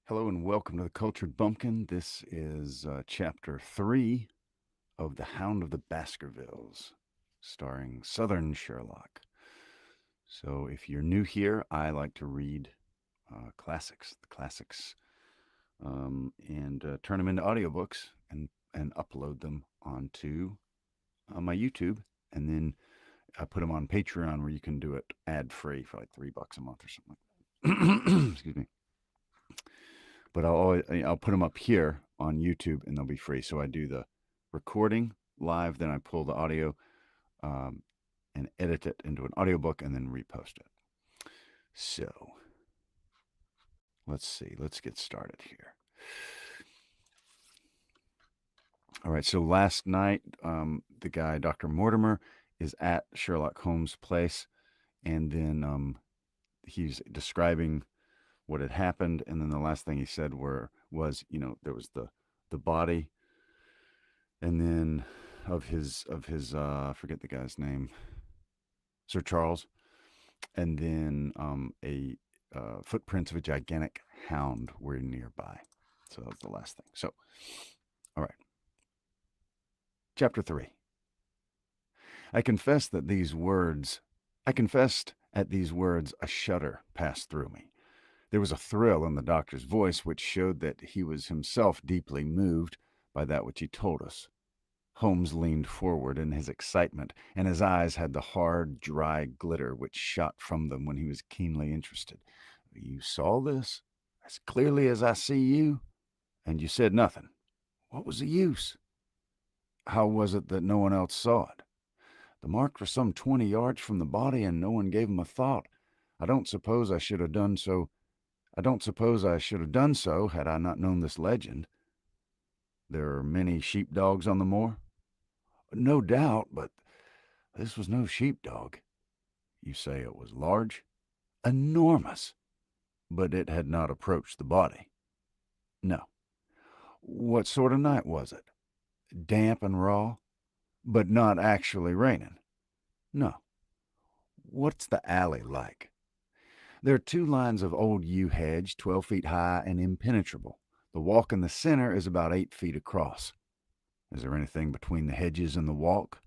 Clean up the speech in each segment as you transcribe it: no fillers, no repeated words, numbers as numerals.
Hello and welcome to the Cultured Bumpkin. This is chapter 3 of The Hound of the Baskervilles, starring Southern Sherlock. So, if you're new here, I like to read the classics, and turn them into audiobooks and upload them onto my YouTube. And then I put them on Patreon where you can do it ad free for like $3 a month or something like that. Excuse me. But I'll put them up here on YouTube and they'll be free. So I do the recording live, then I pull the audio um, and edit it into an audiobook and then repost it. So let's see. Let's get started here. All right. So last night, the guy, Dr. Mortimer, is at Sherlock Holmes' place, and then he's describing what had happened. And then the last thing he said was, there was the body, and then of his I forget the guy's name, Sir Charles, and then a footprints of a gigantic hound were nearby. So that was the last thing. So, all right, chapter 3. I confessed at these words a shudder passed through me. There was a thrill in the doctor's voice which showed that he was himself deeply moved by that which he told us. Holmes leaned forward in his excitement, and his eyes had the hard, dry glitter which shot from them when he was keenly interested. You saw this? As clearly as I see you? And you said nothing. What was the use? How was it that no one else saw it? The marks were some 20 yards from the body, and no one gave him a thought. I don't suppose I should have done so. I don't suppose I should have done so had I not known this legend. There are many sheepdogs on the moor? No doubt, but this was no sheepdog. You say it was large? Enormous. But it had not approached the body. No. What sort of night was it? Damp and raw? But not actually raining? No. What's the alley like? There are 2 lines of old yew hedge, 12 feet high and impenetrable. The walk in the center is about 8 feet across. Is there anything between the hedges and the walk?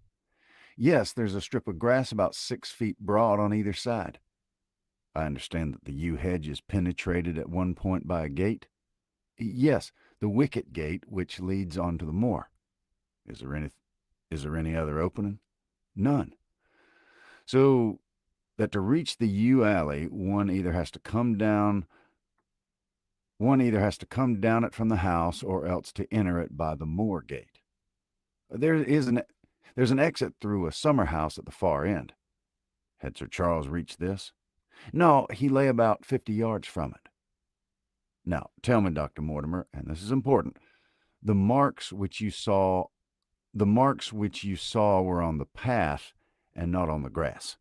Yes, there's a strip of grass about 6 feet broad on either side. I understand that the yew hedge is penetrated at one point by a gate. Yes, the wicket gate which leads onto the moor. Is there any other opening? None. So that to reach the yew alley, one either has to come down it from the house or else to enter it by the moor gate. There's an exit through a summer house at the far end. Had Sir Charles reached this? No, he lay about 50 yards from it. Now, tell me, Dr. Mortimer, and this is important, the marks which you saw were on the path and not on the grass.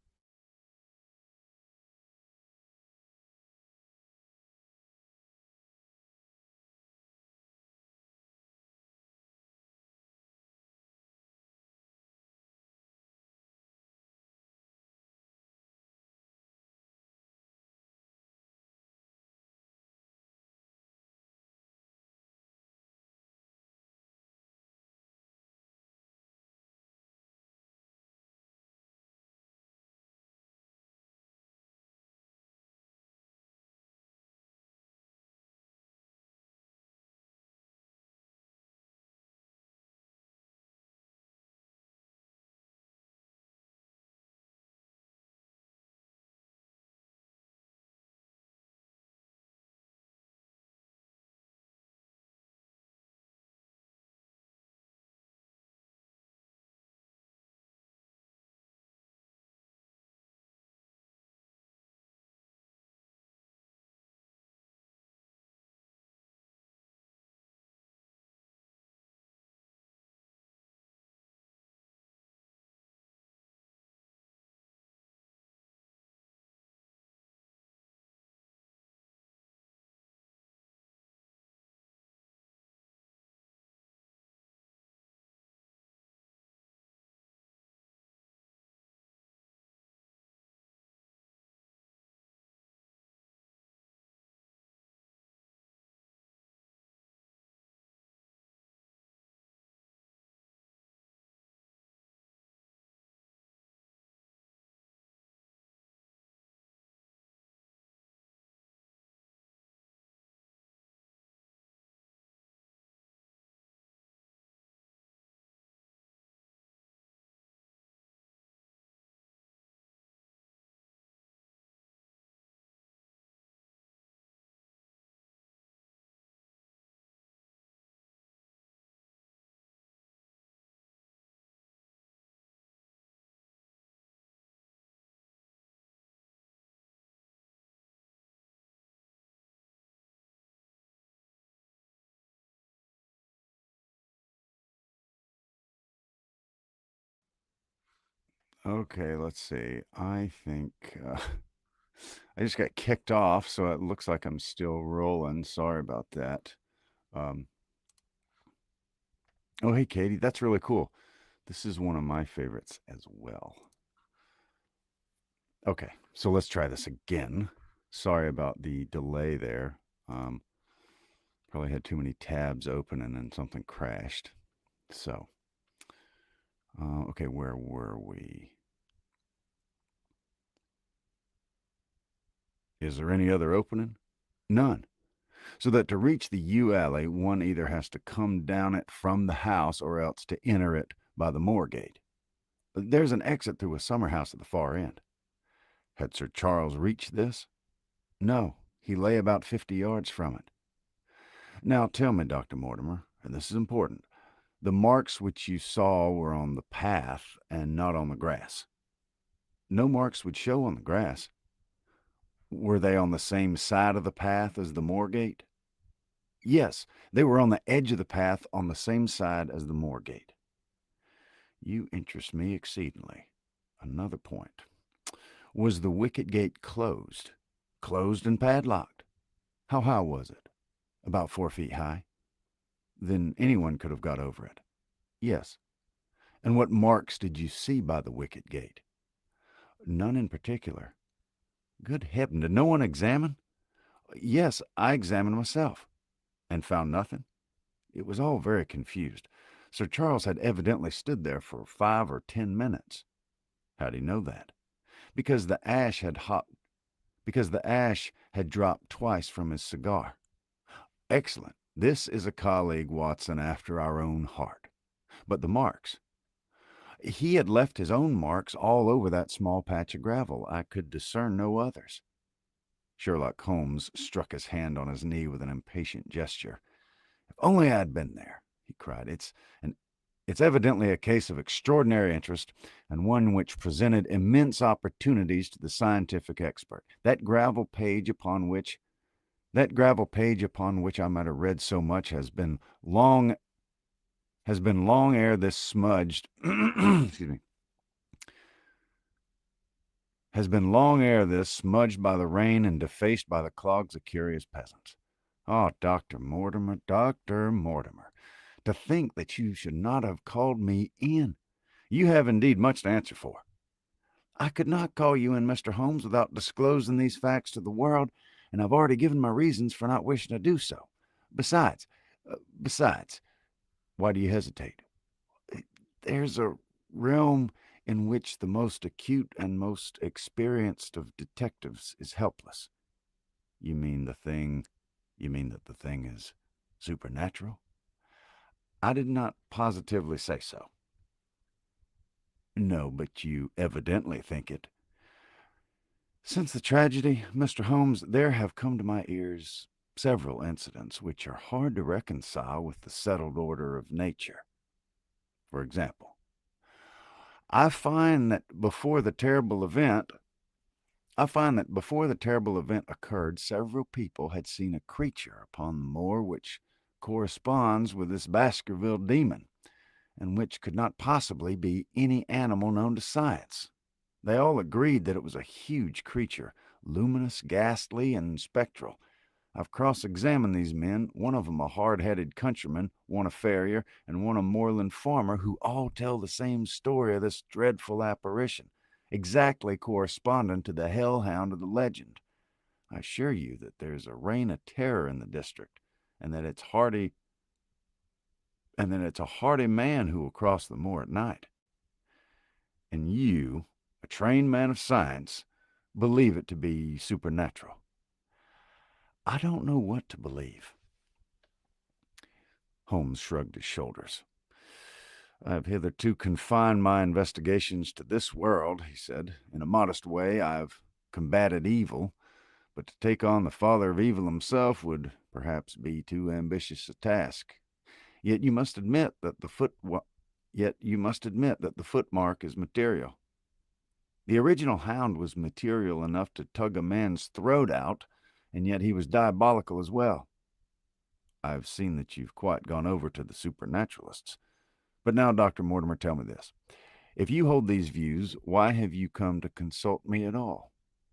Okay, let's see. I think I just got kicked off, so it looks like I'm still rolling. Sorry about that. Um, oh, hey, Katie, that's really cool. This is one of my favorites as well. Okay, so let's try this again. Sorry about the delay there. Um, Probably had too many tabs open and then something crashed. So, okay, where were we? Is there any other opening? None. So that to reach the U alley, one either has to come down it from the house or else to enter it by the moor gate. There's an exit through a summer house at the far end. Had Sir Charles reached this? No, he lay about 50 yards from it. Now tell me, Dr. Mortimer, and this is important, the marks which you saw were on the path and not on the grass. No marks would show on the grass. Were they on the same side of the path as the moor gate? Yes, they were on the edge of the path on the same side as the moor gate. You interest me exceedingly. Another point. Was the wicket gate closed? Closed and padlocked. How high was it? About 4 feet high. Then anyone could have got over it. Yes. And what marks did you see by the wicket gate? None in particular. Good heaven, did no one examine? Yes, I examined myself. And found nothing? It was all very confused. Sir Charles had evidently stood there for 5 or 10 minutes. How'd he know that? Because the ash had dropped twice from his cigar. Excellent. This is a colleague, Watson, after our own heart. But the marks. He had left his own marks all over that small patch of gravel. I could discern no others. Sherlock Holmes struck his hand on his knee with an impatient gesture. If only I had been there, he cried. It's evidently a case of extraordinary interest, and one which presented immense opportunities to the scientific expert. That gravel page upon which I might have read so much has been long ere this smudged excuse me, has been long ere this smudged by the rain and defaced by the clogs of curious peasants. Oh, Dr. Mortimer, Dr. Mortimer, to think that you should not have called me in. You have indeed much to answer for. I could not call you in, Mr. Holmes, without disclosing these facts to the world, and I've already given my reasons for not wishing to do so. Besides, why do you hesitate? There's a realm in which the most acute and most experienced of detectives is helpless. You mean that the thing is supernatural? I did not positively say so. No, but you evidently think it. Since the tragedy, Mr. Holmes, there have come to my ears several incidents which are hard to reconcile with the settled order of nature. For example, I find that before the terrible event occurred, several people had seen a creature upon the moor which corresponds with this Baskerville demon, and which could not possibly be any animal known to science. They all agreed that it was a huge creature, luminous, ghastly, and spectral. I've cross-examined these men, one of them a hard-headed countryman, one a farrier, and one a moorland farmer, who all tell the same story of this dreadful apparition, exactly corresponding to the hellhound of the legend. I assure you that there's a reign of terror in the district, and that it's a hardy man who will cross the moor at night. And you, a trained man of science, believe it to be supernatural. I don't know what to believe. Holmes shrugged his shoulders. I have hitherto confined my investigations to this world, he said. In a modest way, I've combated evil, but to take on the father of evil himself would perhaps be too ambitious a task. Yet you must admit that the footmark is material. The original hound was material enough to tug a man's throat out, and yet he was diabolical as well. I've seen that you've quite gone over to the supernaturalists. But now, Dr. Mortimer, tell me this. If you hold these views, why have you come to consult me at all?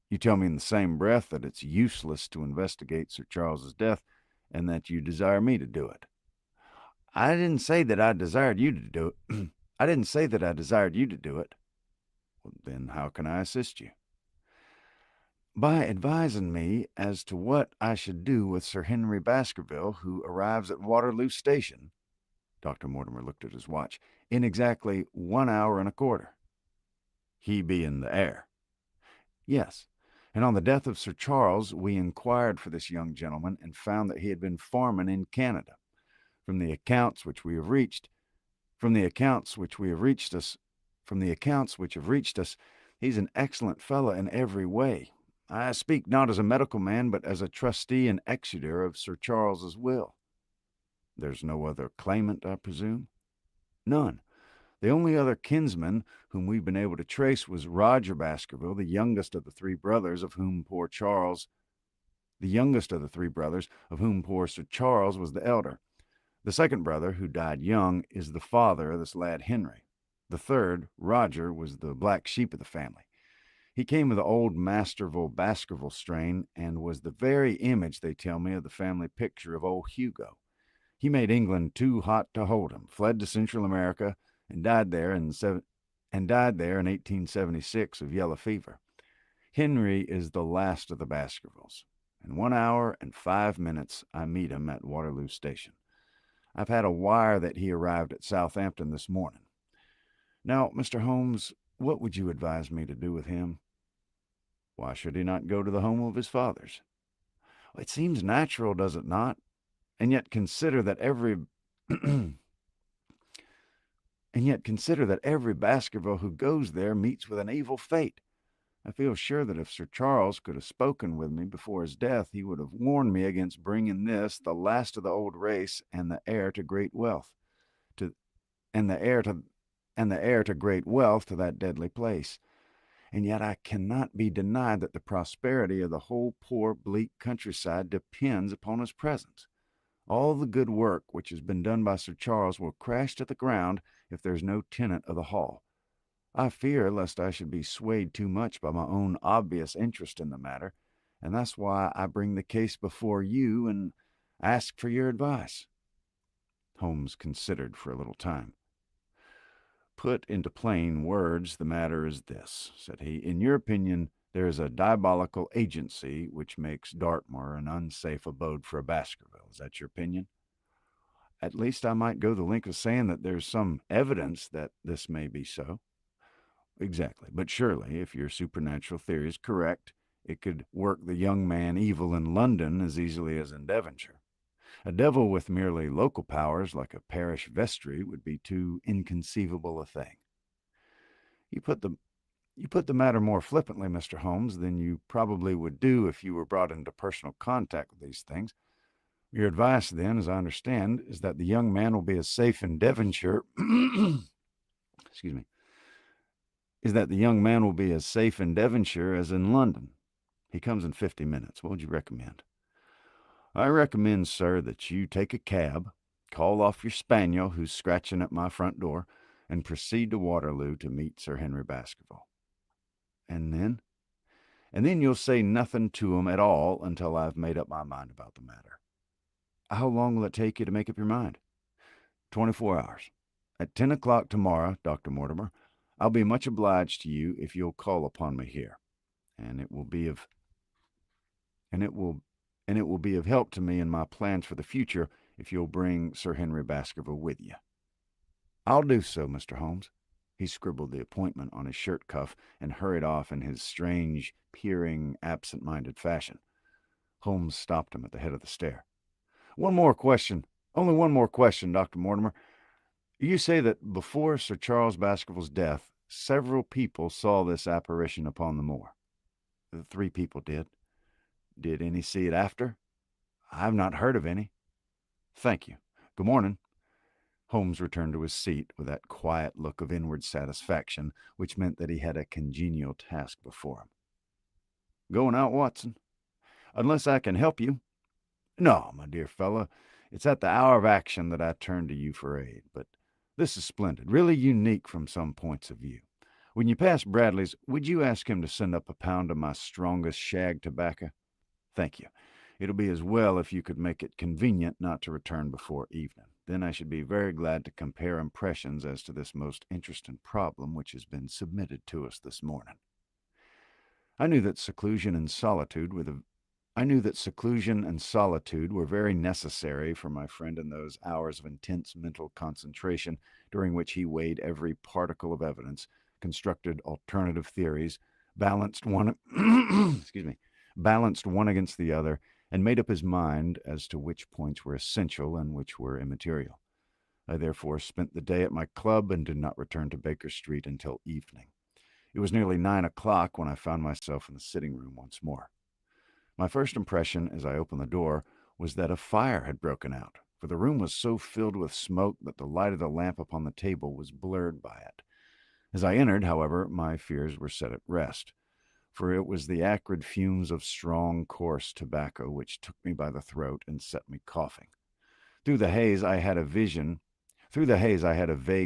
You tell me in the same breath that it's useless to investigate Sir Charles's death and that you desire me to do it. I didn't say that I desired you to do it. I didn't say that I desired you to do it. Well, then how can I assist you? By advising me as to what I should do with Sir Henry Baskerville, who arrives at Waterloo Station. Dr. Mortimer looked at his watch. In exactly 1 hour and a quarter. He being the heir. Yes. And on the death of Sir Charles, we inquired for this young gentleman and found that he had been farming in Canada. From the accounts which have reached us, he's an excellent fellow in every way. I speak not as a medical man, but as a trustee and executor of Sir Charles's will. There's no other claimant, I presume? None. The only other kinsman whom we've been able to trace was Roger Baskerville, the youngest of the three brothers, of whom poor Sir Charles was the elder. The second brother, who died young, is the father of this lad Henry. The third, Roger, was the black sheep of the family. He came of the old Masterville Baskerville strain and was the very image, they tell me, of the family picture of old Hugo. He made England too hot to hold him, fled to Central America, and died there in 1876 of yellow fever. Henry is the last of the Baskervilles. In 1 hour and 5 minutes, I meet him at Waterloo Station. I've had a wire that he arrived at Southampton this morning. Now, Mr. Holmes, what would you advise me to do with him? Why should he not go to the home of his fathers? It seems natural, does it not? And yet consider that every Baskerville who goes there meets with an evil fate. I feel sure that if Sir Charles could have spoken with me before his death, he would have warned me against bringing this, the last of the old race, and the heir to great wealth, to that deadly place. And yet I cannot be denied that the prosperity of the whole poor, bleak countryside depends upon his presence. All the good work which has been done by Sir Charles will crash to the ground if there's no tenant of the hall. I fear lest I should be swayed too much by my own obvious interest in the matter, and that's why I bring the case before you and ask for your advice. Holmes considered for a little time. Put into plain words, the matter is this, said he. In your opinion, there is a diabolical agency which makes Dartmoor an unsafe abode for a Baskerville. Is that your opinion? At least I might go the length of saying that there's some evidence that this may be so. Exactly. But surely, if your supernatural theory is correct, it could work the young man evil in London as easily as in Devonshire. A devil with merely local powers, like a parish vestry, would be too inconceivable a thing. You put the matter more flippantly, Mr. Holmes, than you probably would do if you were brought into personal contact with these things. Your advice, then, as I understand, is that the young man will be as safe in Devonshire as in London. He comes in 50 minutes. What would you recommend? I recommend, sir, that you take a cab, call off your spaniel who's scratching at my front door, and proceed to Waterloo to meet Sir Henry Baskerville. And then? And then you'll say nothing to him at all until I've made up my mind about the matter. How long will it take you to make up your mind? 24 hours. At 10 o'clock tomorrow, Dr. Mortimer, I'll be much obliged to you if you'll call upon me here, and it will be of help to me in my plans for the future if you'll bring Sir Henry Baskerville with you. I'll do so, Mr. Holmes. He scribbled the appointment on his shirt cuff and hurried off in his strange, peering, absent-minded fashion. Holmes stopped him at the head of the stair. One more question, Dr. Mortimer. You say that before Sir Charles Baskerville's death, several people saw this apparition upon the moor. 3 people did. Did any see it after? I've not heard of any. Thank you. Good morning. Holmes returned to his seat with that quiet look of inward satisfaction which meant that he had a congenial task before him. Going out, Watson? Unless I can help you. No, my dear fellow, it's at the hour of action that I turn to you for aid, but This is splendid, really unique from some points of view. When you pass Bradley's, would you ask him to send up a pound of my strongest shag tobacco? Thank you. It'll be as well if you could make it convenient not to return before evening. Then I should be very glad to compare impressions as to this most interesting problem which has been submitted to us this morning. I knew that seclusion and solitude were very necessary for my friend in those hours of intense mental concentration during which he weighed every particle of evidence, constructed alternative theories, balanced one balanced one against the other, and made up his mind as to which points were essential and which were immaterial. I therefore spent the day at my club and did not return to Baker Street until evening. It was nearly 9 o'clock when I found myself in the sitting room once more. My first impression as I opened the door was that a fire had broken out, for the room was so filled with smoke that the light of the lamp upon the table was blurred by it. As I entered, however, my fears were set at rest, for it was the acrid fumes of strong, coarse tobacco which took me by the throat and set me coughing. Through the haze, I had a vague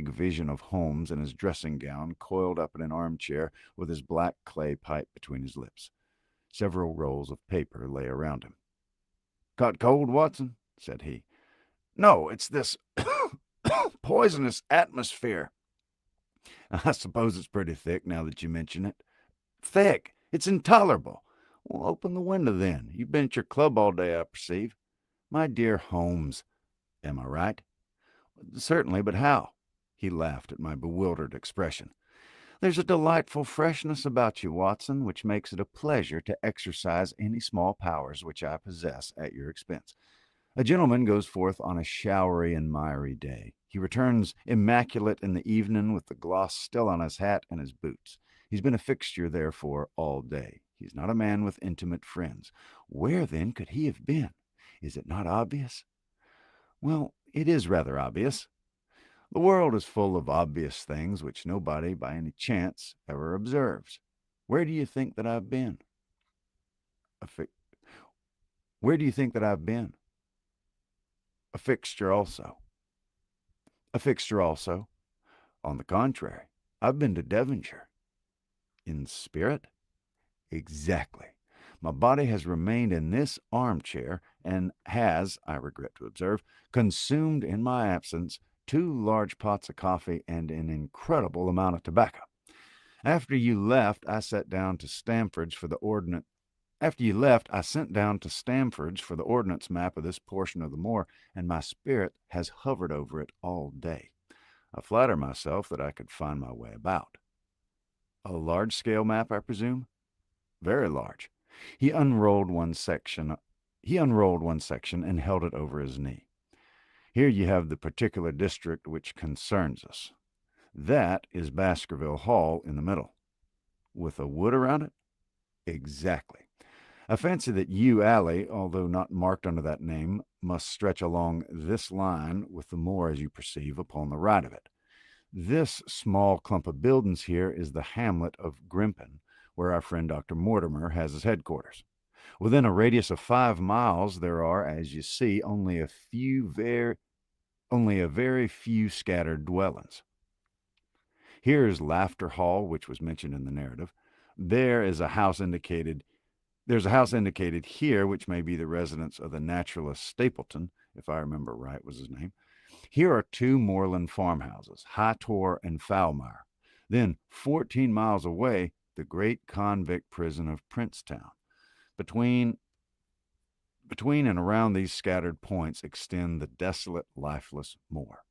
vision of Holmes in his dressing gown, coiled up in an armchair with his black clay pipe between his lips. Several rolls of paper lay around him. "Caught cold, Watson?" said he. "No, it's this poisonous atmosphere." "I suppose it's pretty thick now that you mention it." "Thick? It's intolerable." "Well, open the window then. You've been at your club all day, I perceive." "My dear Holmes, am I right?" "Certainly, but how?" He laughed at my bewildered expression. "There's a delightful freshness about you, Watson, which makes it a pleasure to exercise any small powers which I possess at your expense. A gentleman goes forth on a showery and miry day. He returns immaculate in the evening with the gloss still on his hat and his boots. He's been a fixture, therefore, all day. He's not a man with intimate friends. Where, then, could he have been? Is it not obvious?" "Well, it is rather obvious." "The world is full of obvious things which nobody, by any chance, ever observes. Where do you think that I've been?" Where do you think that I've been?" "A fixture also." "A fixture also?" "On the contrary, I've been to Devonshire." "In spirit?" "Exactly. My body has remained in this armchair, and has, I regret to observe, consumed in my absence 2 large pots of coffee and an incredible amount of tobacco. After you left, I sent down to Stamford's for the ordnance map of this portion of the moor, and my spirit has hovered over it all day. I flatter myself that I could find my way about." "A large-scale map, I presume?" "Very large." He unrolled one section and held it over his knee. "Here you have the particular district which concerns us. That is Baskerville Hall in the middle." "With a wood around it?" "Exactly. I fancy that Yew Alley, although not marked under that name, must stretch along this line, with the moor, as you perceive, upon the right of it. This small clump of buildings here is the hamlet of Grimpen, where our friend Dr. Mortimer has his headquarters. Within a radius of 5 miles there are, as you see, only a very few scattered dwellings. Here is Laughter Hall, which was mentioned in the narrative. There's a house indicated here, which may be the residence of the naturalist Stapleton, if I remember right was his name. Here are 2 moorland farmhouses, High Tor and Foulmire. Then, 14 miles away, the great convict prison of Princetown. Between and around these scattered points extend the desolate, lifeless moor.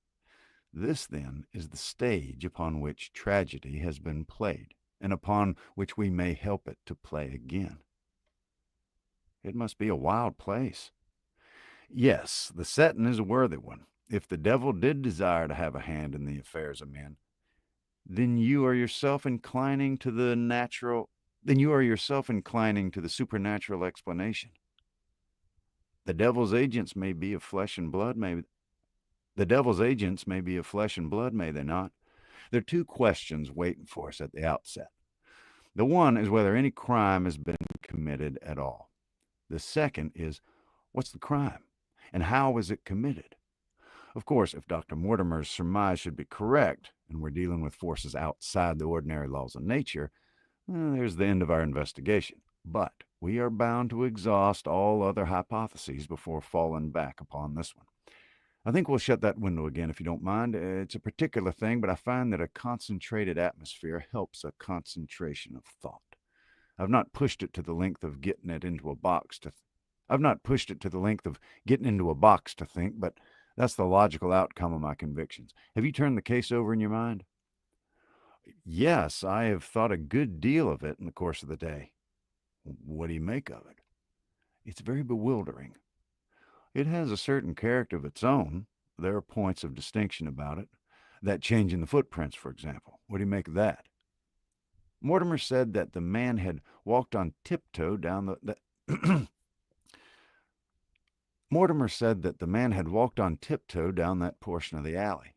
This, then, is the stage upon which tragedy has been played, and upon which we may help it to play again." "It must be a wild place." "Yes, the setting is a worthy one. If the devil did desire to have a hand in the affairs of men, then you are yourself inclining to the supernatural explanation." The devil's agents may be of flesh and blood, may they not? There are 2 questions waiting for us at the outset. The one is whether any crime has been committed at all. The second is, what's the crime, and how was it committed? Of course, if Dr. Mortimer's surmise should be correct, and we're dealing with forces outside the ordinary laws of nature, there's the end of our investigation. But we are bound to exhaust all other hypotheses before falling back upon this one. I think we'll shut that window again if you don't mind. It's a particular thing, but I find that a concentrated atmosphere helps a concentration of thought. I've not pushed it to the length of getting it into a box to think, but that's the logical outcome of my convictions. Have you turned the case over in your mind? Yes, I have thought a good deal of it in the course of the day. What do you make of it? It's very bewildering. It has a certain character of its own. There are points of distinction about it. That change in the footprints, for example. What do you make of that? Mortimer said that the man had walked on tiptoe down Mortimer said that the man had walked on tiptoe down that portion of the alley.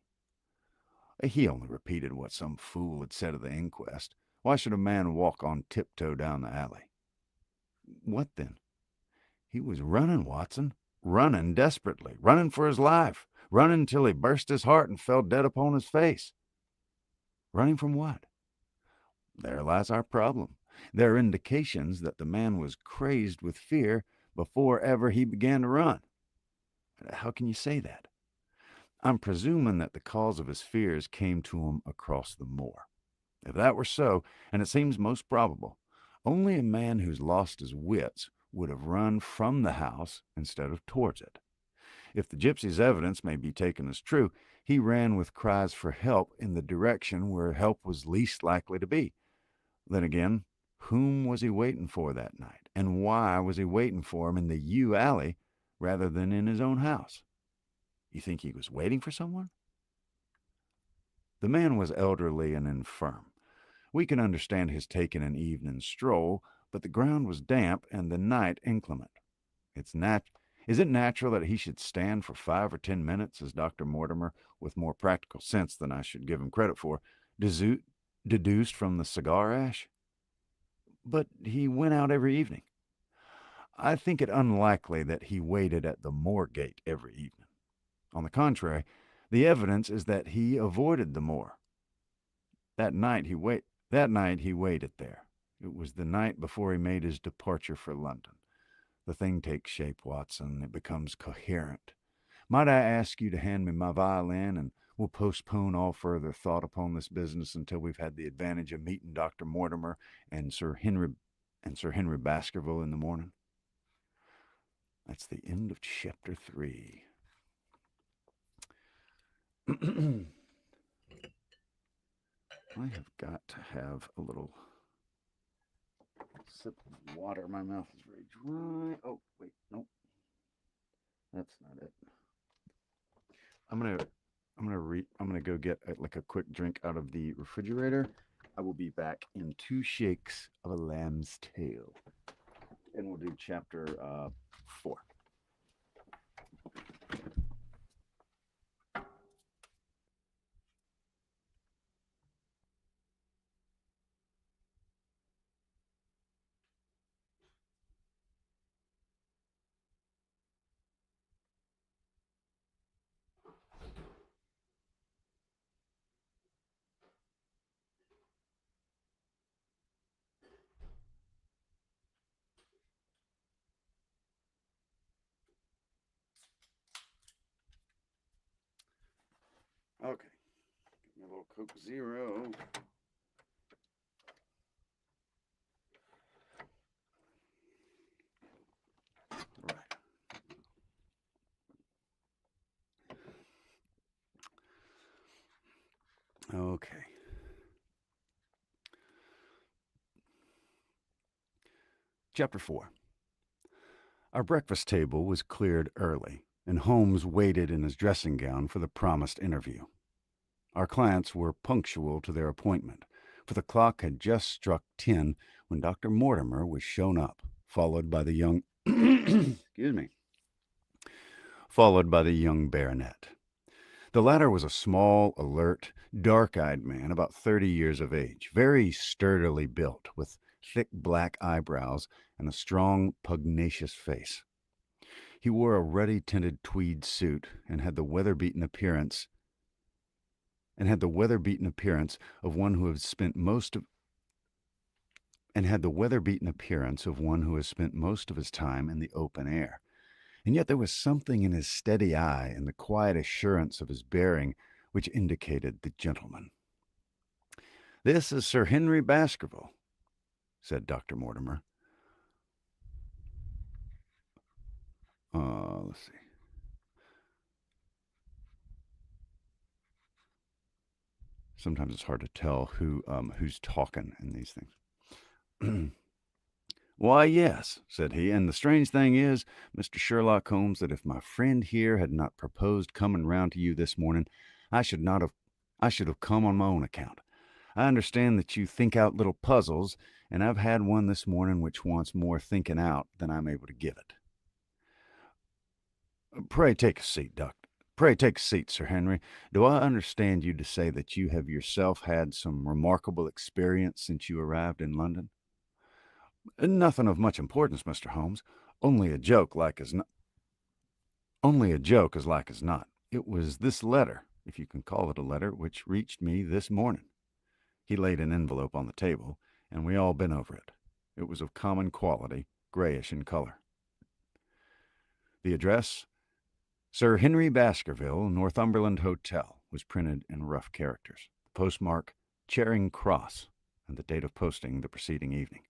He only repeated what some fool had said at the inquest. Why should a man walk on tiptoe down the alley? What then? He was running, Watson. Running desperately. Running for his life. Running till he burst his heart and fell dead upon his face. Running from what? There lies our problem. There are indications that the man was crazed with fear before ever he began to run. How can you say that? I'm presuming that the cause of his fears came to him across the moor. If that were so, and it seems most probable, only a man who's lost his wits would have run from the house instead of towards it. If the gypsy's evidence may be taken as true, he ran with cries for help in the direction where help was least likely to be. Then again, whom was he waiting for that night? And why was he waiting for him in the yew alley rather than in his own house? You think he was waiting for someone? The man was elderly and infirm. We can understand his taking an evening stroll, but the ground was damp and the night inclement. Is it natural that he should stand for 5 or 10 minutes, as Dr. Mortimer, with more practical sense than I should give him credit for, deduced from the cigar ash? But he went out every evening. I think it unlikely that he waited at the moor gate every evening. On the contrary, the evidence is that he avoided the moor. That night he waited there. It was the night before he made his departure for London. The thing takes shape, Watson. It becomes coherent. Might I ask you to hand me my violin, and we'll postpone all further thought upon this business until we've had the advantage of meeting Dr. Mortimer and Sir Henry Baskerville in the morning? That's the end of chapter 3. I have got to have a little sip of water. My mouth is very dry. Oh, wait, nope. That's not it. I'm gonna go get a quick drink out of the refrigerator. I will be back in 2 shakes of a lamb's tail, and we'll do chapter 4. Okay, give me a little Coke Zero. Right. Okay. Chapter 4. Our breakfast table was cleared early, and Holmes waited in his dressing gown for the promised interview. Our clients were punctual to their appointment, for the clock had just struck 10 when Dr. Mortimer was shown up, followed by the young baronet. The latter was a small, alert, dark-eyed man about 30 years of age, very sturdily built, with thick black eyebrows and a strong, pugnacious face. He wore a ruddy-tinted tweed suit and had the weather-beaten appearance of one who has spent most of his time in the open air. And yet there was something in his steady eye and the quiet assurance of his bearing which indicated the gentleman. "This is Sir Henry Baskerville," said Dr. Mortimer. Let's see. Sometimes it's hard to tell who's talking in these things. "Why, yes," said he, "and the strange thing is, Mr. Sherlock Holmes, that if my friend here had not proposed coming round to you this morning, I should have come on my own account. I understand that you think out little puzzles, and I've had one this morning which wants more thinking out than I'm able to give it." Pray take a seat, Doctor. Pray take a seat, Sir Henry. Do I understand you to say that you have yourself had some remarkable experience since you arrived in London?" "Nothing of much importance, Mr. Holmes. Only a joke, like as not. It was this letter, if you can call it a letter, which reached me this morning." He laid an envelope on the table, and we all bent over it. It was of common quality, grayish in color. The address, Sir Henry Baskerville, Northumberland Hotel, was printed in rough characters. The postmark, Charing Cross, and the date of posting the preceding evening.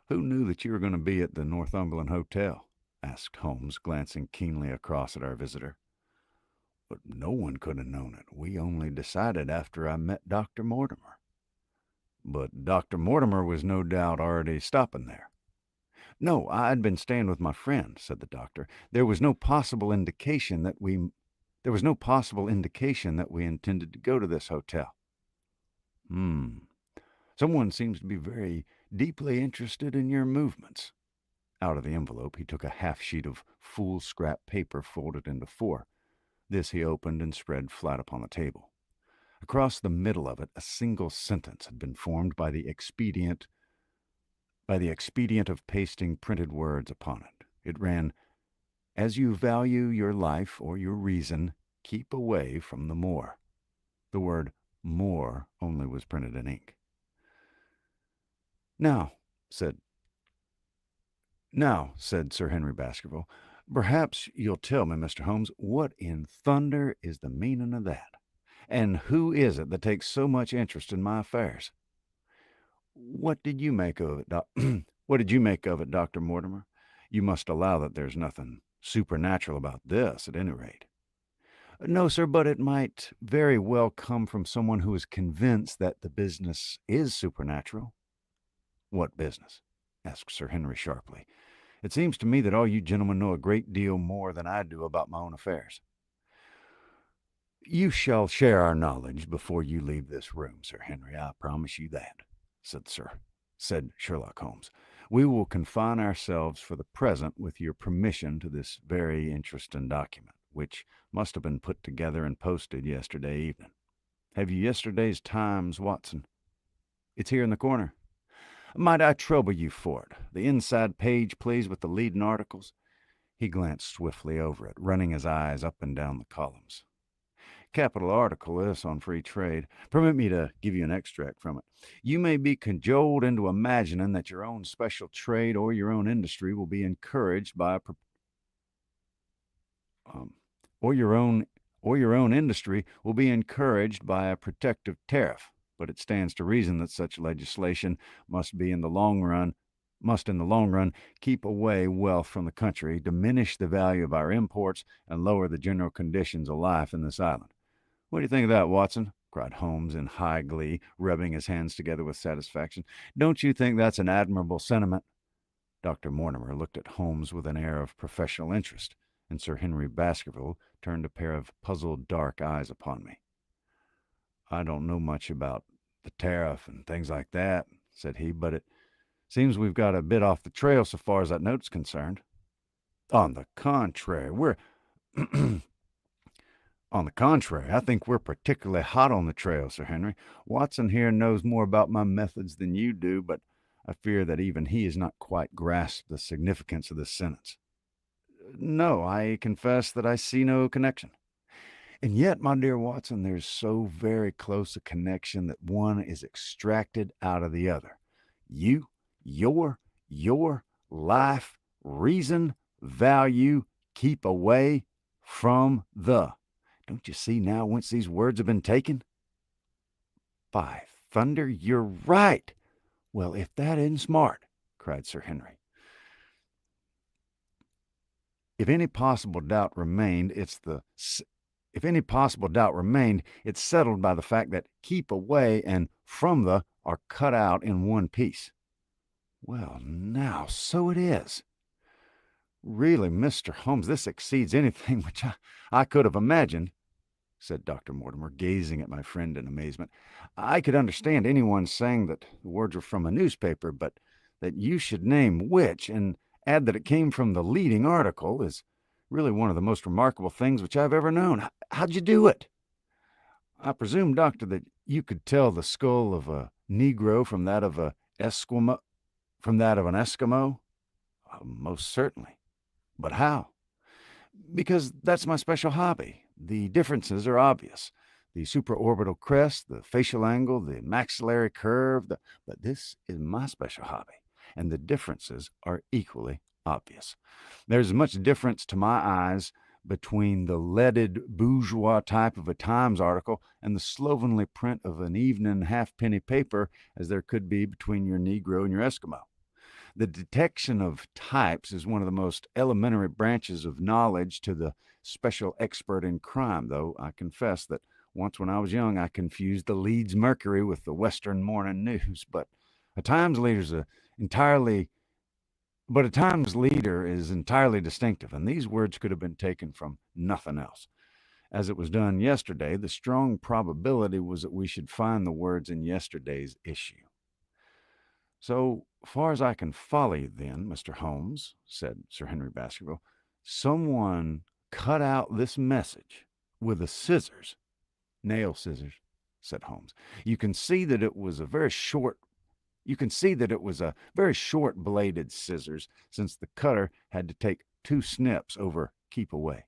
"Who knew that you were going to be at the Northumberland Hotel?" asked Holmes, glancing keenly across at our visitor. "But no one could have known it. We only decided after I met Dr. Mortimer." "But Dr. Mortimer was no doubt already stopping there." "No, I'd been staying with my friend," said the doctor. There was no possible indication that we intended to go to this hotel." "Someone seems to be very deeply interested in your movements." Out of the envelope he took a half sheet of foolscap paper folded into four. This he opened and spread flat upon the table. Across the middle of it a single sentence had been formed by the expedient of pasting printed words upon it. It ran, "As you value your life or your reason, keep away from the moor." The word "moor" only was printed in ink. Now, said Sir Henry Baskerville, "perhaps you'll tell me, Mr. Holmes, what in thunder is the meaning of that? And who is it that takes so much interest in my affairs?" What did you make of it, Dr. Mortimer? You must allow that there's nothing supernatural about this, at any rate." "No, sir, but it might very well come from someone who is convinced that the business is supernatural." "What business?" asked Sir Henry sharply. "It seems to me that all you gentlemen know a great deal more than I do about my own affairs." "You shall share our knowledge before you leave this room, Sir Henry, I promise you that," said Sherlock Holmes. "We will confine ourselves for the present, with your permission, to this very interesting document, which must have been put together and posted yesterday evening. Have you yesterday's Times, Watson?" "It's here in the corner." "Might I trouble you for it? The inside page, please, with the leading articles." He glanced swiftly over it, running his eyes up and down the columns. "Capital article, this, on free trade. Permit me to give you an extract from it. You may be cajoled into imagining that your own special trade or your own industry will be encouraged by a protective tariff, but it stands to reason that such legislation must in the long run keep away wealth from the country, diminish the value of our imports, and lower the general conditions of life in this island. What do you think of that, Watson?" cried Holmes in high glee, rubbing his hands together with satisfaction. "Don't you think that's an admirable sentiment?" Dr. Mortimer looked at Holmes with an air of professional interest, and Sir Henry Baskerville turned a pair of puzzled dark eyes upon me. "I don't know much about the tariff and things like that," said he, "but it seems we've got a bit off the trail so far as that note's concerned." On the contrary, I think we're particularly hot on the trail, Sir Henry. Watson here knows more about my methods than you do, but I fear that even he has not quite grasped the significance of this sentence." No, I confess that I see no connection. And yet, my dear Watson, there's so very close a connection that one is extracted out of the other. You, your, your, life, reason, value, keep away from the. Don't you see now whence these words have been taken? By thunder, you're right. Well, if that isn't smart, cried Sir Henry. If any possible doubt remained, it's settled by the fact that keep away and from the are cut out in one piece. Well, now, so it is. Really, Mr. Holmes, this exceeds anything which I could have imagined, said Dr. Mortimer, gazing at my friend in amazement. I could understand anyone saying that the words were from a newspaper, but that you should name which and add that it came from the leading article is really one of the most remarkable things which I've ever known. How'd you do it? I presume, Doctor, that you could tell the skull of a Negro from that of an Eskimo? Most certainly. But how? Because that's my special hobby. The differences are obvious. The supraorbital crest, the facial angle, the maxillary curve, but this is my special hobby, and the differences are equally obvious. There's as much difference to my eyes between the leaded bourgeois type of a Times article and the slovenly print of an evening halfpenny paper as there could be between your Negro and your Eskimo. The detection of types is one of the most elementary branches of knowledge to the special expert in crime, though I confess that once when I was young I confused the Leeds Mercury with the Western Morning News, but a Times leader is entirely distinctive, and these words could have been taken from nothing else. As it was done yesterday, the strong probability was that we should find the words in yesterday's issue. So far as I can follow you then, Mr. Holmes, said Sir Henry Baskerville, someone cut out this message with a scissors. Nail scissors, said Holmes. You can see that it was a very short bladed scissors, since the cutter had to take 2 snips over keep away.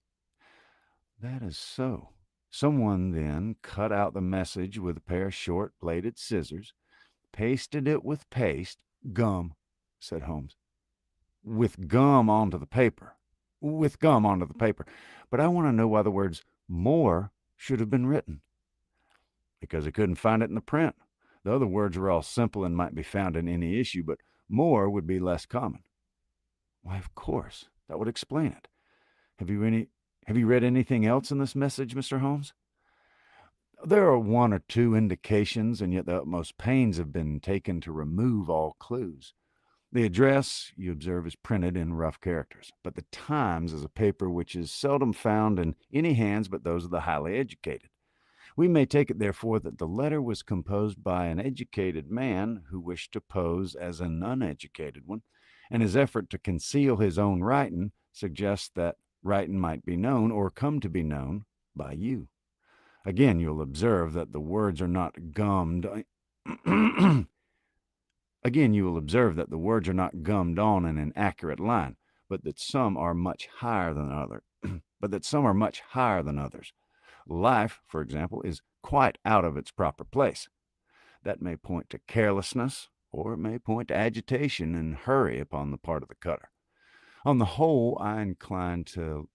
That is so. Someone then cut out the message with a pair of short bladed scissors, pasted it with gum, said Holmes. With gum onto the paper. But I want to know why the words more should have been written. Because he couldn't find it in the print. The other words were all simple and might be found in any issue, but more would be less common. Why, of course, that would explain it. Have you read anything else in this message, Mr. Holmes? There are 1 or 2 indications, and yet the utmost pains have been taken to remove all clues. The address, you observe, is printed in rough characters, but the Times is a paper which is seldom found in any hands but those of the highly educated. We may take it, therefore, that the letter was composed by an educated man who wished to pose as an uneducated one, and his effort to conceal his own writing suggests that writing might be known or come to be known by you. Again, you'll observe that the words are not gummed. Again, you will observe that the words are not gummed on in an accurate line, but that some are much higher than others. Life, for example, is quite out of its proper place. That may point to carelessness, or it may point to agitation and hurry upon the part of the cutter. On the whole, I incline to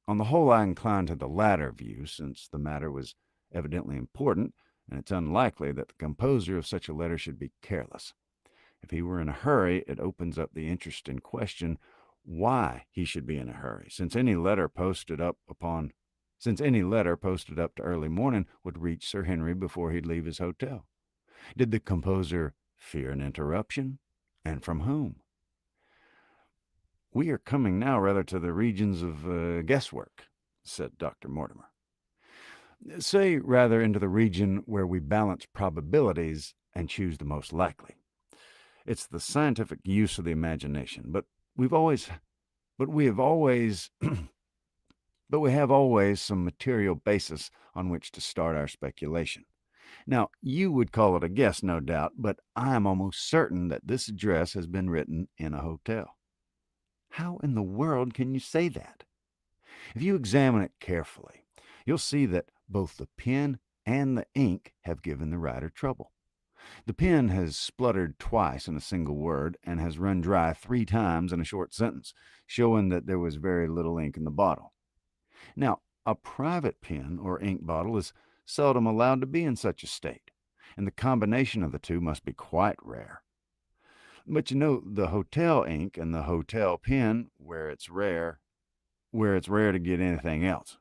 the latter view, since the matter was evidently important, and it's unlikely that the composer of such a letter should be careless. If he were in a hurry, it opens up the interesting question why he should be in a hurry, since any letter posted up to early morning would reach Sir Henry before he'd leave his hotel. Did the composer fear an interruption, and from whom? We are coming now rather to the regions of guesswork, said Dr. Mortimer. Say rather into the region where we balance probabilities and choose the most likely. It's the scientific use of the imagination, but we have always some material basis on which to start our speculation. Now, you would call it a guess, no doubt, but I am almost certain that this address has been written in a hotel. How in the world can you say that? If you examine it carefully, you'll see that both the pen and the ink have given the writer trouble. The pen has spluttered twice in a single word and has run dry 3 times in a short sentence, showing that there was very little ink in the bottle. Now, a private pen or ink bottle is seldom allowed to be in such a state, and the combination of the two must be quite rare. But you know, the hotel ink and the hotel pen, where it's rare to get anything else.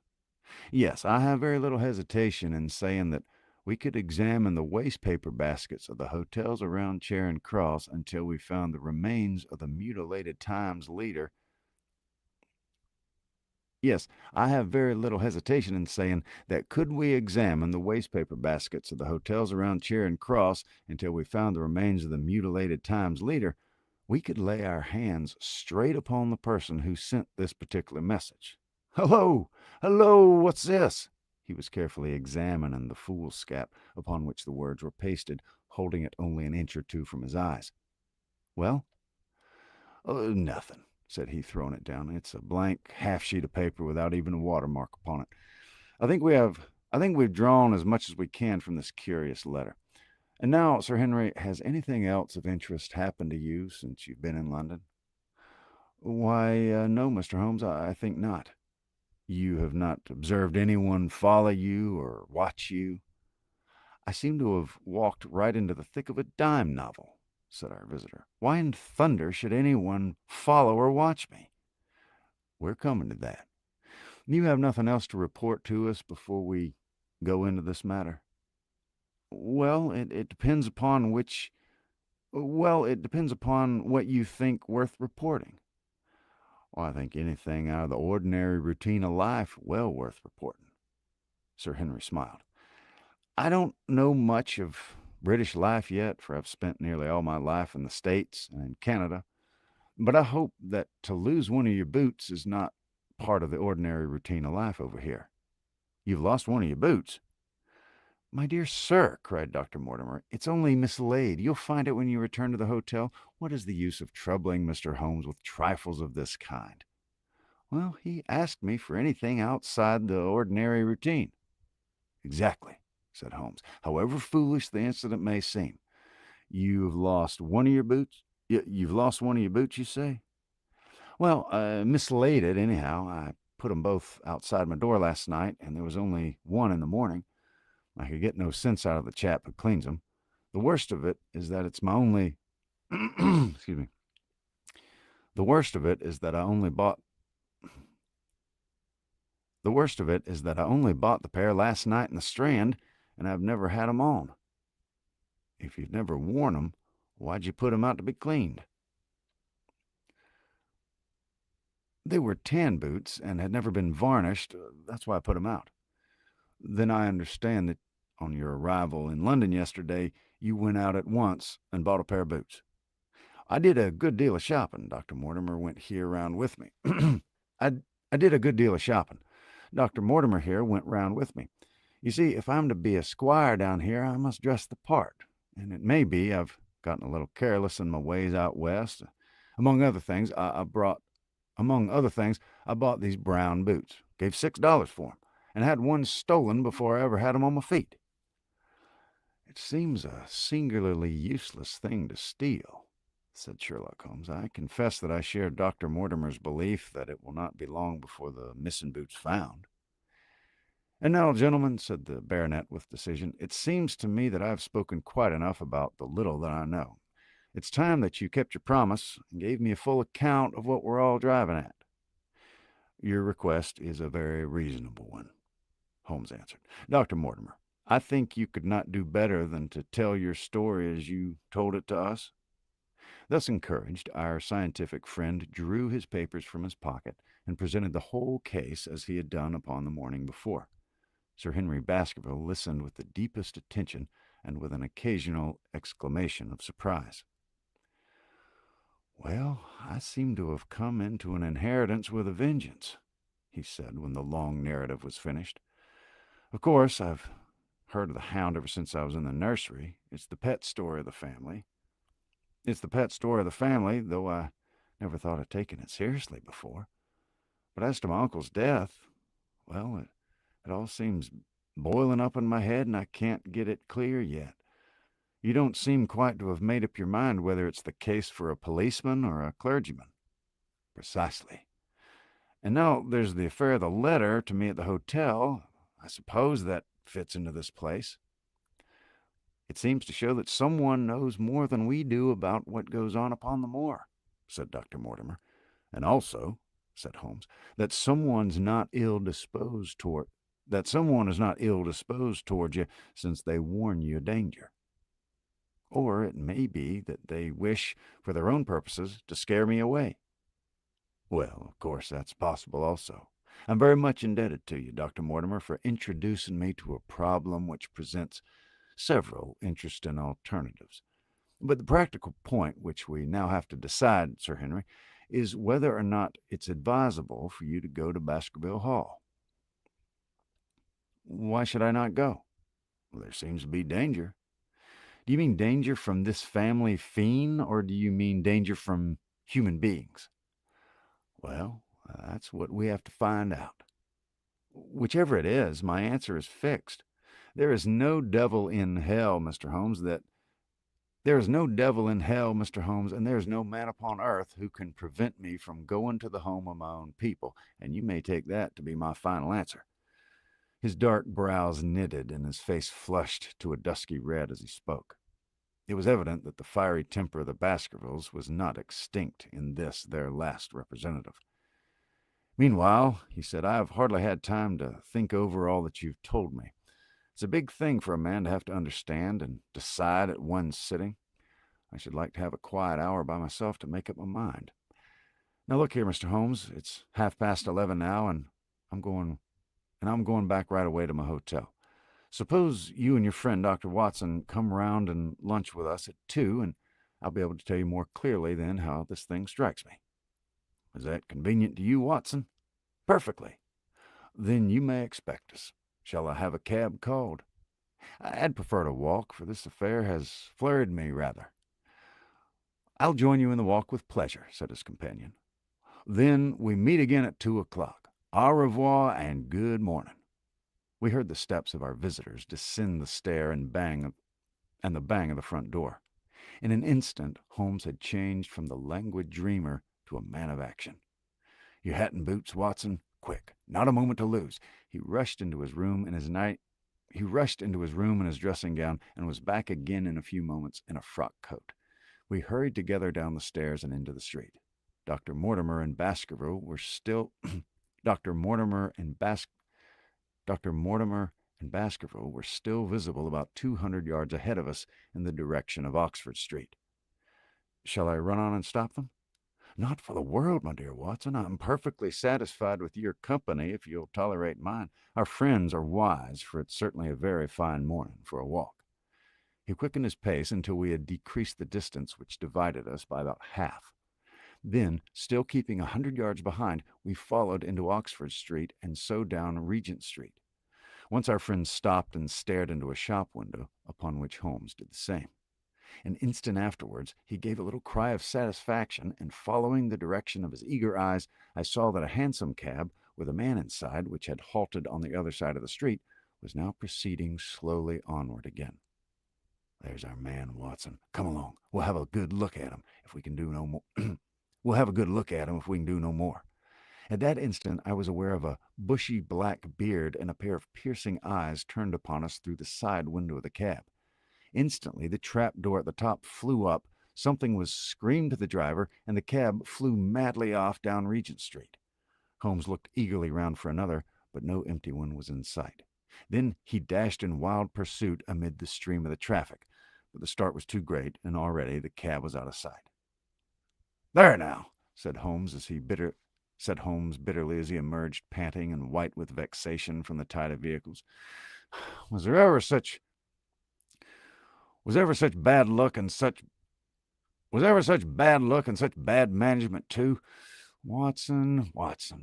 Yes, I have very little hesitation in saying that we could examine the waste paper baskets of the hotels around Charing Cross until we found the remains of the mutilated Times leader. Yes, I have very little hesitation in saying that could we examine the waste paper baskets of the hotels around Charing Cross until we found the remains of the mutilated Times leader, we could lay our hands straight upon the person who sent this particular message. Hello! Hello! What's this? He was carefully examining the foolscap upon which the words were pasted, holding it only an inch or two from his eyes. Well? Nothing, said he, throwing it down. It's a blank half sheet of paper without even a watermark upon it. I think we've drawn as much as we can from this curious letter. And now, Sir Henry, has anything else of interest happened to you since you've been in London? Why, no, Mr. Holmes, I think not. You have not observed anyone follow you or watch you? I seem to have walked right into the thick of a dime novel, said our visitor. Why in thunder should anyone follow or watch me? We're coming to that. You have nothing else to report to us before we go into this matter? Well, it depends upon it depends upon what you think worth reporting. Well, I think anything out of the ordinary routine of life well worth reporting. Sir Henry smiled. I don't know much of British life yet, for I've spent nearly all my life in the States and in Canada, but I hope that to lose one of your boots is not part of the ordinary routine of life over here. You've lost one of your boots? My dear sir, cried Dr. Mortimer, it's only mislaid. You'll find it when you return to the hotel. What is the use of troubling Mr. Holmes with trifles of this kind? Well, he asked me for anything outside the ordinary routine. Exactly, said Holmes, however foolish the incident may seem. You've lost one of your boots? You've lost one of your boots, you say? Well, mislaid it anyhow. I put 'em both outside my door last night, and there was only one in the morning. I could get no sense out of the chap who cleans 'em. The worst of it is that it's my only excuse me. The worst of it is that I only bought the pair last night in the Strand, and I've never had 'em on. If you've never worn 'em, why'd you put 'em out to be cleaned? They were tan boots and had never been varnished. That's why I put 'em out. Then I understand that on your arrival in London yesterday, you went out at once and bought a pair of boots. I did a good deal of shopping. Dr. Mortimer went here round with me. I, I did a good deal of shopping. Dr. Mortimer here went round with me. You see, if I'm to be a squire down here, I must dress the part. And it may be I've gotten a little careless in my ways out west. Among other things, I bought these brown boots. Gave $6 for 'em, and had one stolen before I ever had 'em on my feet. It seems a singularly useless thing to steal, said Sherlock Holmes. I confess that I share Dr. Mortimer's belief that it will not be long before the missing boot's found. And now, gentlemen, said the baronet with decision, it seems to me that I have spoken quite enough about the little that I know. It's time that you kept your promise and gave me a full account of what we're all driving at. Your request is a very reasonable one, Holmes answered. Dr. Mortimer, I think you could not do better than to tell your story as you told it to us. Thus encouraged, our scientific friend drew his papers from his pocket and presented the whole case as he had done upon the morning before. Sir Henry Baskerville listened with the deepest attention and with an occasional exclamation of surprise. Well, I seem to have come into an inheritance with a vengeance, he said when the long narrative was finished. Of course, I've heard of the Hound ever since I was in the nursery. It's the pet story of the family, though I Never thought of taking it seriously before. But as to my uncle's death, well, it all seems boiling up in my head and I can't get it clear yet. You don't seem quite to have made up your mind whether it's the case for a policeman or a clergyman. Precisely. And now there's the affair of the letter to me at the hotel. I suppose that fits into this place. It seems to show that someone knows more than we do about what goes on upon the moor, said Dr. Mortimer. And also, said Holmes, that someone is not ill disposed toward you since they warn you of danger. Or it may be that they wish, for their own purposes, to scare me away. Well, of course, that's possible also. I'm very much indebted to you, Dr. Mortimer, for introducing me to a problem which presents several interesting alternatives. But the practical point which we now have to decide, Sir Henry, is whether or not it's advisable for you to go to Baskerville Hall. Why should I not go? Well, there seems to be danger. Do you mean danger from this family fiend, or do you mean danger from human beings? Well, that's what we have to find out. Whichever it is, my answer is fixed. There is no devil in hell, Mr. Holmes, and there is no man upon earth who can prevent me from going to the home of my own people, and you may take that to be my final answer. His dark brows knitted and his face flushed to a dusky red as he spoke. It was evident that the fiery temper of the Baskervilles was not extinct in this, their last representative. Meanwhile, he said, I have hardly had time to think over all that you've told me. It's a big thing for a man to have to understand and decide at one sitting. I should like to have a quiet hour by myself to make up my mind. Now look here, Mr. Holmes, it's 11:30 now, and I'm going back right away to my hotel. Suppose you and your friend, Dr. Watson, come round and lunch with us at 2, and I'll be able to tell you more clearly then how this thing strikes me. Is that convenient to you, Watson? Perfectly. Then you may expect us. Shall I have a cab called? I'd prefer to walk, for this affair has flurried me rather. I'll join you in the walk with pleasure, said his companion. Then we meet again at 2 o'clock. Au revoir and good morning. We heard the steps of our visitors descend the stair and the bang of the front door. In an instant, Holmes had changed from the languid dreamer to a man of action. Your hat and boots, Watson. Quick, not a moment to lose. He rushed into his room in his dressing gown and was back again in a few moments in a frock coat. We hurried together down the stairs and into the street. Dr. Mortimer and Baskerville were still visible about 200 yards ahead of us in the direction of Oxford Street. Shall I run on and stop them? Not for the world, my dear Watson. I'm perfectly satisfied with your company if you'll tolerate mine. Our friends are wise, for it's certainly a very fine morning for a walk. He quickened his pace until we had decreased the distance which divided us by about half. Then, still keeping 100 yards behind, we followed into Oxford Street and so down Regent Street. Once our friend stopped and stared into a shop window, upon which Holmes did the same. An instant afterwards, he gave a little cry of satisfaction, and following the direction of his eager eyes, I saw that a hansom cab, with a man inside, which had halted on the other side of the street, was now proceeding slowly onward again. There's our man, Watson. Come along. We'll have a good look at him if we can do no more. At that instant, I was aware of a bushy black beard and a pair of piercing eyes turned upon us through the side window of the cab. Instantly, the trap door at the top flew up, something was screamed to the driver, and the cab flew madly off down Regent Street. Holmes looked eagerly round for another, but no empty one was in sight. Then he dashed in wild pursuit amid the stream of the traffic, but the start was too great, and already the cab was out of sight. There now, said Holmes bitterly as he emerged panting and white with vexation from the tide of vehicles. Was there ever such bad luck and such bad management too? Watson,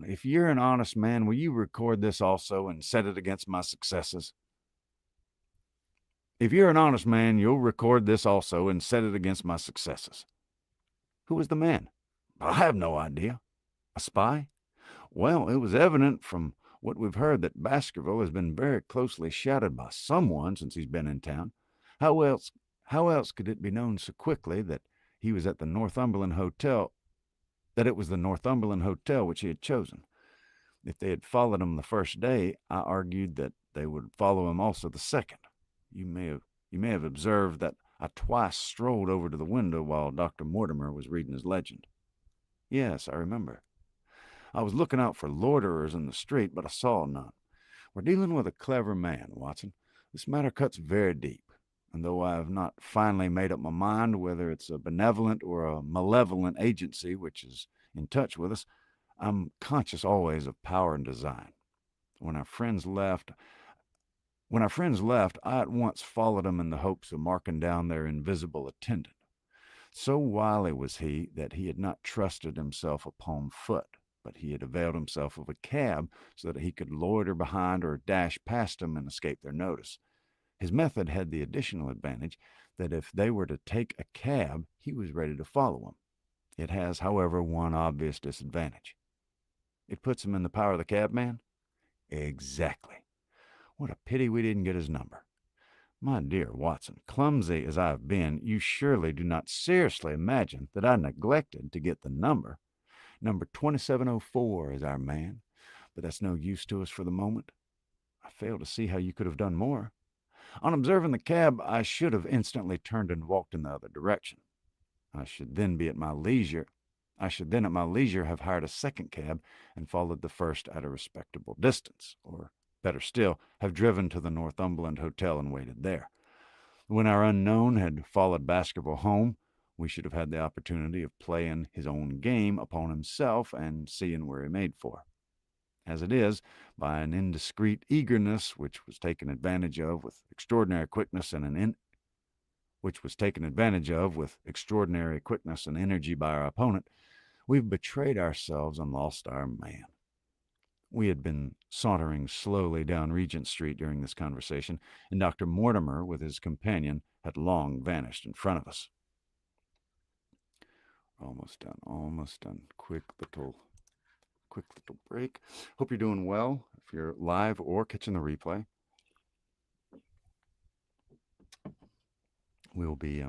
if you're an honest man, will you record this also and set it against my successes? If you're an honest man, you'll record this also and set it against my successes. Who was the man? I have no idea. A spy? Well, it was evident from what we've heard that Baskerville has been very closely shadowed by someone since he's been in town. How else how else could it be known so quickly that he was at the Northumberland Hotel, that it was the Northumberland Hotel which he had chosen? If they had followed him the first day, I argued that they would follow him also the second. You may have observed that I twice strolled over to the window while Dr. Mortimer was reading his legend. Yes, I remember. I was looking out for loiterers in the street, but I saw none. We're dealing with a clever man, Watson. This matter cuts very deep, and though I have not finally made up my mind whether it's a benevolent or a malevolent agency which is in touch with us, I'm conscious always of power and design. When our friends left, I at once followed them in the hopes of marking down their invisible attendant. So wily was he that he had not trusted himself upon foot, but he had availed himself of a cab so that he could loiter behind or dash past them and escape their notice. His method had the additional advantage that if they were to take a cab, he was ready to follow them. It has, however, one obvious disadvantage. It puts him in the power of the cabman? Exactly. What a pity we didn't get his number. My dear Watson, clumsy as I have been, you surely do not seriously imagine that I neglected to get the number. Number 2704 is our man, but that's no use to us for the moment. I fail to see how you could have done more. On observing the cab, I should have instantly turned and walked in the other direction. I should then at my leisure have hired a second cab and followed the first at a respectable distance, or better still, have driven to the Northumberland Hotel and waited there. When our unknown had followed Baskerville home, we should have had the opportunity of playing his own game upon himself and seeing where he made for. As it is, by an indiscreet eagerness which was taken advantage of with extraordinary quickness and energy by our opponent, we've betrayed ourselves and lost our man. We had been sauntering slowly down Regent Street during this conversation, and Dr. Mortimer, with his companion, had long vanished in front of us. Almost done. Quick little break. Hope you're doing well, if you're live or catching the replay. We'll be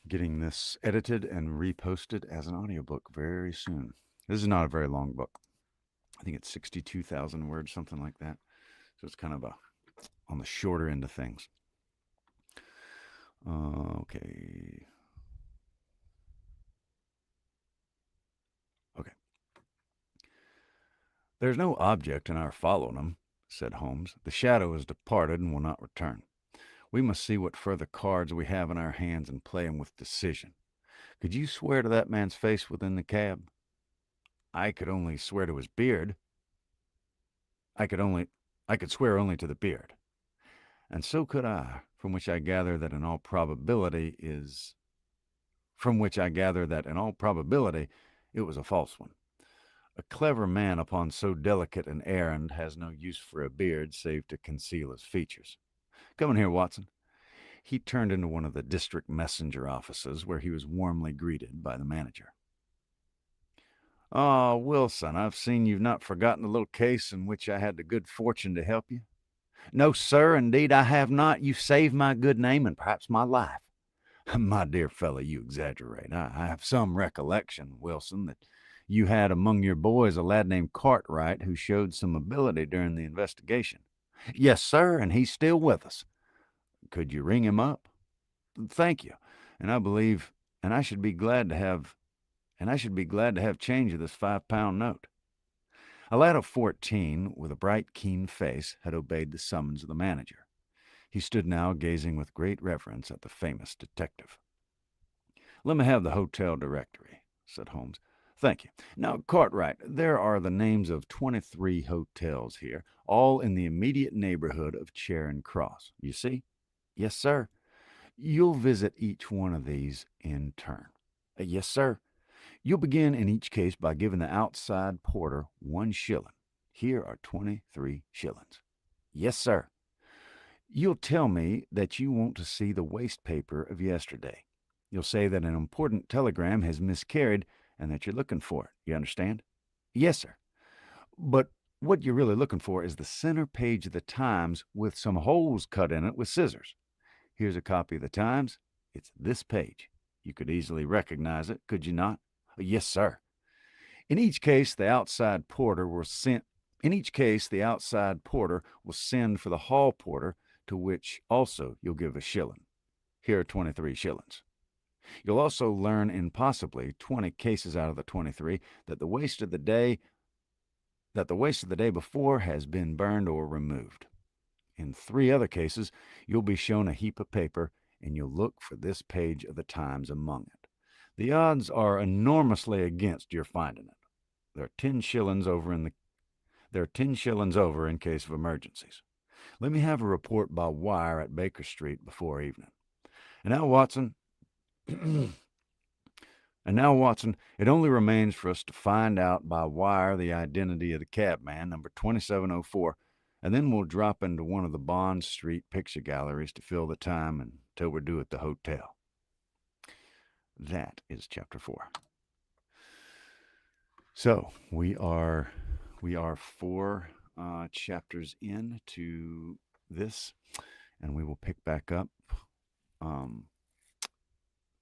getting this edited and reposted as an audiobook very soon. This is not a very long book. I think it's 62,000 words, something like that. So it's kind of on the shorter end of things. Okay. There's no object in our following him, said Holmes. The shadow has departed and will not return. We must see what further cards we have in our hands and play them with decision. Could you swear to that man's face within the cab? I could only swear to his beard. I could swear only to the beard. And so could I, from which I gather that in all probability it was a false one. A clever man upon so delicate an errand has no use for a beard save to conceal his features. Come in here, Watson. He turned into one of the district messenger offices, where he was warmly greeted by the manager. Ah, Wilson, I've seen you've not forgotten the little case in which I had the good fortune to help you. No, sir, indeed I have not. You saved my good name and perhaps my life. My dear fellow, you exaggerate. I have some recollection, Wilson, that you had among your boys a lad named Cartwright who showed some ability during the investigation. Yes, sir, and he's still with us. Could you ring him up? Thank you. And I should be glad to have change of this £5 note. A lad of 14, with a bright, keen face, had obeyed the summons of the manager. He stood now gazing with great reverence at the famous detective. Let me have the hotel directory, said Holmes. Thank you. Now, Cartwright, there are the names of 23 hotels here, all in the immediate neighborhood of Charing Cross. You see? Yes, sir. You'll visit each one of these in turn. Yes, sir. You'll begin in each case by giving the outside porter 1 shilling. Here are 23 shillings. Yes, sir. You'll tell me that you want to see the waste paper of yesterday. You'll say that an important telegram has miscarried and that you're looking for it. You understand? Yes, sir. But what you're really looking for is the center page of the Times with some holes cut in it with scissors. Here's a copy of the Times. It's this page. You could easily recognize it, could you not? Yes, sir. In each case, the outside porter will send for the hall porter, to which also you'll give a shilling. Here are 23 shillings. You'll also learn in possibly 20 cases out of the 23 that the waste of the day before has been burned or removed. In 3 other cases, you'll be shown a heap of paper, and you'll look for this page of the Times among it. The odds are enormously against your finding it. There are 10 shillings over in case of emergencies. Let me have a report by wire at Baker Street before evening. And now, Watson, it only remains for us to find out by wire the identity of the cabman, number 2704, and then we'll drop into one of the Bond Street picture galleries to fill the time until we're due at the hotel. That is chapter 4. So we are 4 chapters into this, and we will pick back up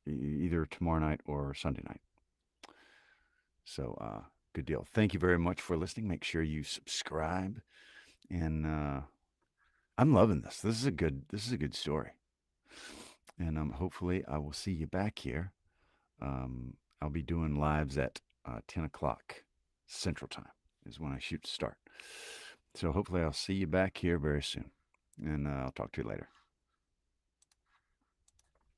either tomorrow night or Sunday night. So good deal. Thank you very much for listening. Make sure you subscribe, and I'm loving this. This is a good story, and hopefully I will see you back here. I'll be doing lives at 10 o'clock Central Time is when I shoot to start. So hopefully I'll see you back here very soon, and I'll talk to you later.